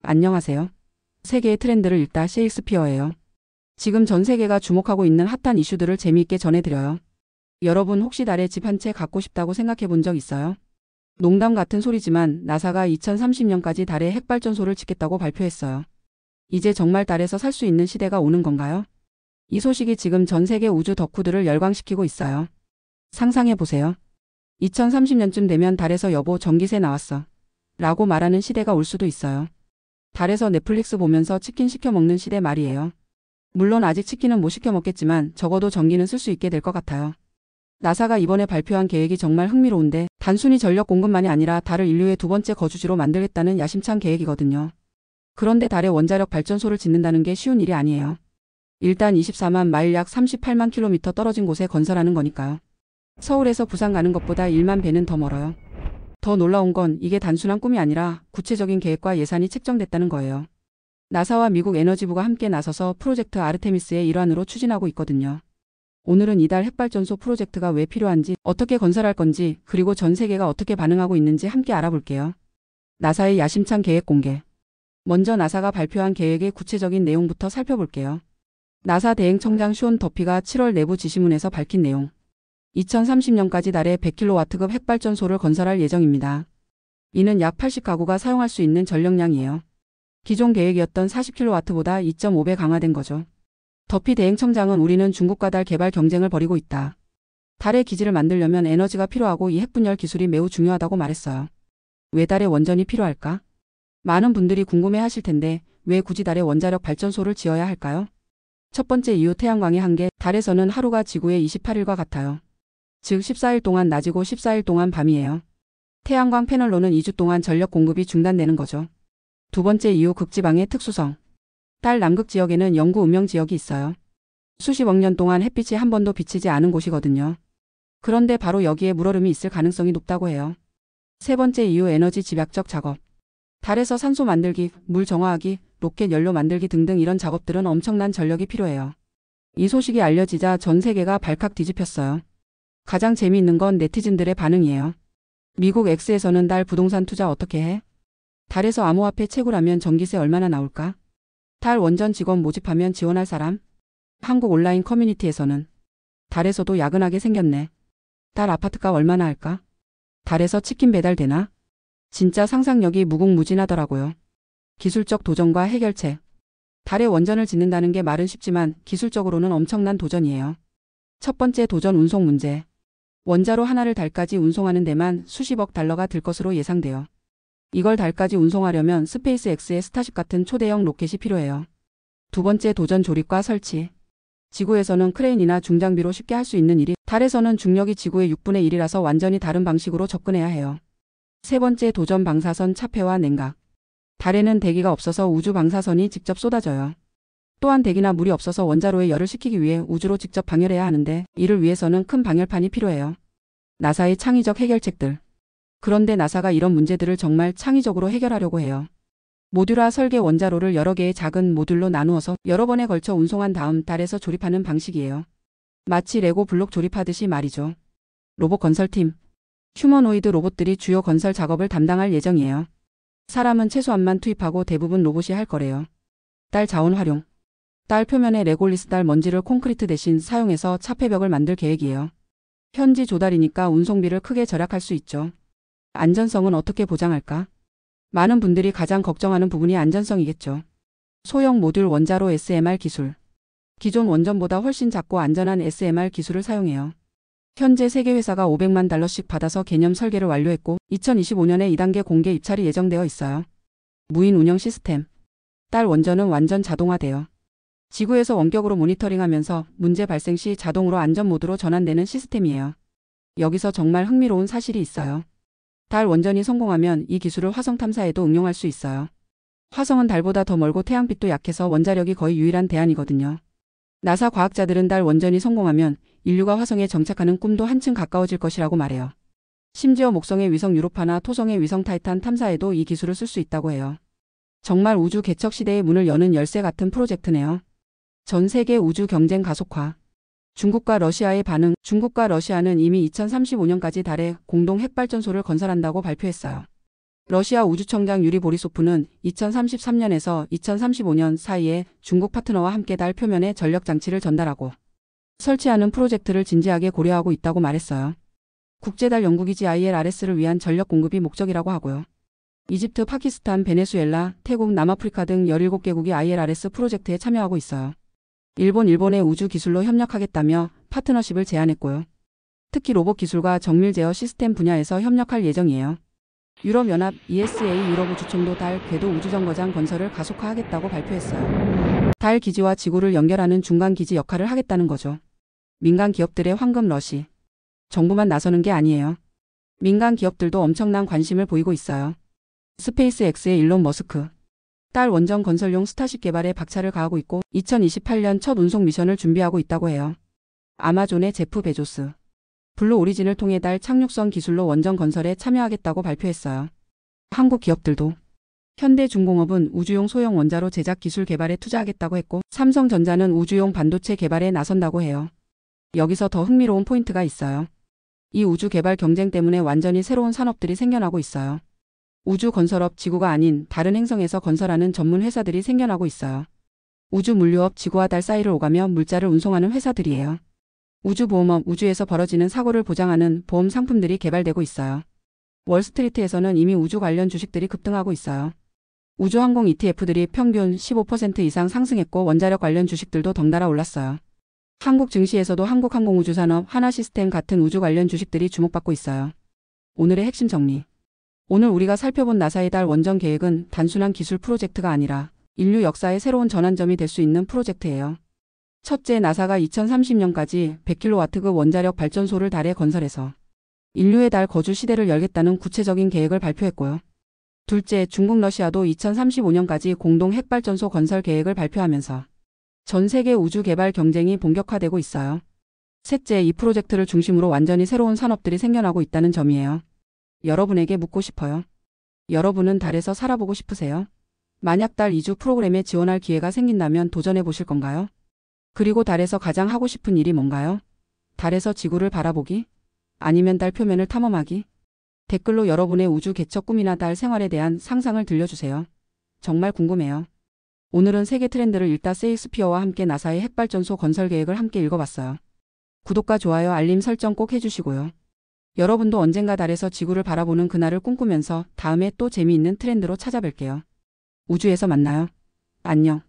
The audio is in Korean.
안녕하세요. 세계의 트렌드를 읽다 셰익스피어예요. 지금 전 세계가 주목하고 있는 핫한 이슈들을 재미있게 전해드려요. 여러분 혹시 달에 집 한 채 갖고 싶다고 생각해 본 적 있어요? 농담 같은 소리지만 나사가 2030년까지 달에 핵발전소를 짓겠다고 발표했어요. 이제 정말 달에서 살 수 있는 시대가 오는 건가요? 이 소식이 지금 전 세계 우주 덕후들을 열광시키고 있어요. 상상해 보세요. 2030년쯤 되면 달에서 여보 전기세 나왔어. 라고 말하는 시대가 올 수도 있어요. 달에서 넷플릭스 보면서 치킨 시켜 먹는 시대 말이에요. 물론 아직 치킨은 못 시켜 먹겠지만 적어도 전기는 쓸 수 있게 될 것 같아요. 나사가 이번에 발표한 계획이 정말 흥미로운데 단순히 전력 공급만이 아니라 달을 인류의 두 번째 거주지로 만들겠다는 야심찬 계획이거든요. 그런데 달에 원자력 발전소를 짓는다는 게 쉬운 일이 아니에요. 일단 24만 마일 약 38만 킬로미터 떨어진 곳에 건설하는 거니까요. 서울에서 부산 가는 것보다 1만 배는 더 멀어요. 더 놀라운 건 이게 단순한 꿈이 아니라 구체적인 계획과 예산이 책정됐다는 거예요. 나사와 미국 에너지부가 함께 나서서 프로젝트 아르테미스의 일환으로 추진하고 있거든요. 오늘은 이달 핵발전소 프로젝트가 왜 필요한지, 어떻게 건설할 건지, 그리고 전 세계가 어떻게 반응하고 있는지 함께 알아볼게요. 나사의 야심찬 계획 공개. 먼저 나사가 발표한 계획의 구체적인 내용부터 살펴볼게요. 나사 대행청장 숀 더피가 7월 내부 지시문에서 밝힌 내용. 2030년까지 달에 100kW급 핵발전소를 건설할 예정입니다. 이는 약 80가구가 사용할 수 있는 전력량이에요. 기존 계획이었던 40kW보다 2.5배 강화된 거죠. 더피 대행청장은 우리는 중국과 달 개발 경쟁을 벌이고 있다. 달에 기지를 만들려면 에너지가 필요하고 이 핵분열 기술이 매우 중요하다고 말했어요. 왜 달에 원전이 필요할까? 많은 분들이 궁금해 하실 텐데 왜 굳이 달에 원자력 발전소를 지어야 할까요? 첫 번째 이유 태양광의 한계. 달에서는 하루가 지구의 28일과 같아요. 즉 14일 동안 낮이고 14일 동안 밤이에요. 태양광 패널로는 2주 동안 전력 공급이 중단되는 거죠. 두 번째 이유 극지방의 특수성. 달 남극 지역에는 영구 음영 지역이 있어요. 수십억 년 동안 햇빛이 한 번도 비치지 않은 곳이거든요. 그런데 바로 여기에 물얼음이 있을 가능성이 높다고 해요. 세 번째 이유 에너지 집약적 작업. 달에서 산소 만들기, 물 정화하기, 로켓 연료 만들기 등등 이런 작업들은 엄청난 전력이 필요해요. 이 소식이 알려지자 전 세계가 발칵 뒤집혔어요. 가장 재미있는 건 네티즌들의 반응이에요. 미국 X에서는 달 부동산 투자 어떻게 해? 달에서 암호화폐 채굴하면 전기세 얼마나 나올까? 달 원전 직원 모집하면 지원할 사람? 한국 온라인 커뮤니티에서는 달에서도 야근하게 생겼네. 달 아파트가 얼마나 할까? 달에서 치킨 배달되나? 진짜 상상력이 무궁무진하더라고요. 기술적 도전과 해결책. 달에 원전을 짓는다는 게 말은 쉽지만 기술적으로는 엄청난 도전이에요. 첫 번째 도전 운송 문제. 원자로 하나를 달까지 운송하는 데만 수십억 달러가 들 것으로 예상돼요. 이걸 달까지 운송하려면 스페이스X의 스타쉽 같은 초대형 로켓이 필요해요. 두 번째 도전 조립과 설치. 지구에서는 크레인이나 중장비로 쉽게 할 수 있는 일이 달에서는 중력이 지구의 6분의 1이라서 완전히 다른 방식으로 접근해야 해요. 세 번째 도전 방사선 차폐와 냉각. 달에는 대기가 없어서 우주 방사선이 직접 쏟아져요. 또한 대기나 물이 없어서 원자로에 열을 식히기 위해 우주로 직접 방열해야 하는데 이를 위해서는 큰 방열판이 필요해요. 나사의 창의적 해결책들. 그런데 나사가 이런 문제들을 정말 창의적으로 해결하려고 해요. 모듈화 설계 원자로를 여러 개의 작은 모듈로 나누어서 여러 번에 걸쳐 운송한 다음 달에서 조립하는 방식이에요. 마치 레고 블록 조립하듯이 말이죠. 로봇 건설팀. 휴머노이드 로봇들이 주요 건설 작업을 담당할 예정이에요. 사람은 최소한만 투입하고 대부분 로봇이 할 거래요. 달 자원 활용. 달 표면에 레골리스 달 먼지를 콘크리트 대신 사용해서 차폐벽을 만들 계획이에요. 현지 조달이니까 운송비를 크게 절약할 수 있죠. 안전성은 어떻게 보장할까? 많은 분들이 가장 걱정하는 부분이 안전성이겠죠. 소형 모듈 원자로 SMR 기술. 기존 원전보다 훨씬 작고 안전한 SMR 기술을 사용해요. 현재 세계 회사가 500만 달러씩 받아서 개념 설계를 완료했고 2025년에 2단계 공개 입찰이 예정되어 있어요. 무인 운영 시스템. 달 원전은 완전 자동화돼요. 지구에서 원격으로 모니터링하면서 문제 발생 시 자동으로 안전 모드로 전환되는 시스템이에요. 여기서 정말 흥미로운 사실이 있어요. 달 원전이 성공하면 이 기술을 화성 탐사에도 응용할 수 있어요. 화성은 달보다 더 멀고 태양빛도 약해서 원자력이 거의 유일한 대안이거든요. 나사 과학자들은 달 원전이 성공하면 인류가 화성에 정착하는 꿈도 한층 가까워질 것이라고 말해요. 심지어 목성의 위성 유로파나 토성의 위성 타이탄 탐사에도 이 기술을 쓸 수 있다고 해요. 정말 우주 개척 시대의 문을 여는 열쇠 같은 프로젝트네요. 전 세계 우주 경쟁 가속화. 중국과 러시아의 반응. 중국과 러시아는 이미 2035년까지 달에 공동 핵발전소를 건설한다고 발표했어요. 러시아 우주청장 유리 보리소프는 2033년에서 2035년 사이에 중국 파트너와 함께 달 표면에 전력 장치를 전달하고 설치하는 프로젝트를 진지하게 고려하고 있다고 말했어요. 국제달 연구기지 ILRS를 위한 전력 공급이 목적이라고 하고요. 이집트, 파키스탄, 베네수엘라, 태국, 남아프리카 등 17개국이 ILRS 프로젝트에 참여하고 있어요. 일본의 우주 기술로 협력하겠다며 파트너십을 제안했고요. 특히 로봇 기술과 정밀 제어 시스템 분야에서 협력할 예정이에요. 유럽연합 ESA 유럽우주청도 달 궤도 우주정거장 건설을 가속화하겠다고 발표했어요. 달 기지와 지구를 연결하는 중간 기지 역할을 하겠다는 거죠. 민간 기업들의 황금 러시. 정부만 나서는 게 아니에요. 민간 기업들도 엄청난 관심을 보이고 있어요. 스페이스X의 일론 머스크. 달 원정 건설용 스타쉽 개발에 박차를 가하고 있고 2028년 첫 운송 미션을 준비하고 있다고 해요. 아마존의 제프 베조스. 블루 오리진을 통해 달 착륙선 기술로 원정 건설에 참여하겠다고 발표했어요. 한국 기업들도 현대중공업은 우주용 소형 원자로 제작 기술 개발에 투자하겠다고 했고 삼성전자는 우주용 반도체 개발에 나선다고 해요. 여기서 더 흥미로운 포인트가 있어요. 이 우주 개발 경쟁 때문에 완전히 새로운 산업들이 생겨나고 있어요. 우주 건설업 지구가 아닌 다른 행성에서 건설하는 전문 회사들이 생겨나고 있어요. 우주 물류업 지구와 달 사이를 오가며 물자를 운송하는 회사들이에요. 우주보험업 우주에서 벌어지는 사고를 보장하는 보험 상품들이 개발되고 있어요. 월스트리트에서는 이미 우주 관련 주식들이 급등하고 있어요. 우주항공 ETF들이 평균 15% 이상 상승했고 원자력 관련 주식들도 덩달아 올랐어요. 한국 증시에서도 한국항공우주산업, 하나시스템 같은 우주 관련 주식들이 주목받고 있어요. 오늘의 핵심 정리. 오늘 우리가 살펴본 나사의 달 원정 계획은 단순한 기술 프로젝트가 아니라 인류 역사의 새로운 전환점이 될 수 있는 프로젝트예요. 첫째, 나사가 2030년까지 100kW급 원자력 발전소를 달에 건설해서 인류의 달 거주 시대를 열겠다는 구체적인 계획을 발표했고요. 둘째, 중국 러시아도 2035년까지 공동 핵발전소 건설 계획을 발표하면서 전 세계 우주 개발 경쟁이 본격화되고 있어요. 셋째, 이 프로젝트를 중심으로 완전히 새로운 산업들이 생겨나고 있다는 점이에요. 여러분에게 묻고 싶어요. 여러분은 달에서 살아보고 싶으세요? 만약 달 이주 프로그램에 지원할 기회가 생긴다면 도전해 보실 건가요? 그리고 달에서 가장 하고 싶은 일이 뭔가요? 달에서 지구를 바라보기? 아니면 달 표면을 탐험하기? 댓글로 여러분의 우주 개척 꿈이나 달 생활에 대한 상상을 들려주세요. 정말 궁금해요. 오늘은 세계 트렌드를 읽다 세익스피어와 함께 나사의 핵발전소 건설 계획을 함께 읽어봤어요. 구독과 좋아요, 알림 설정 꼭 해주시고요. 여러분도 언젠가 달에서 지구를 바라보는 그날을 꿈꾸면서 다음에 또 재미있는 트렌드로 찾아뵐게요. 우주에서 만나요. 안녕.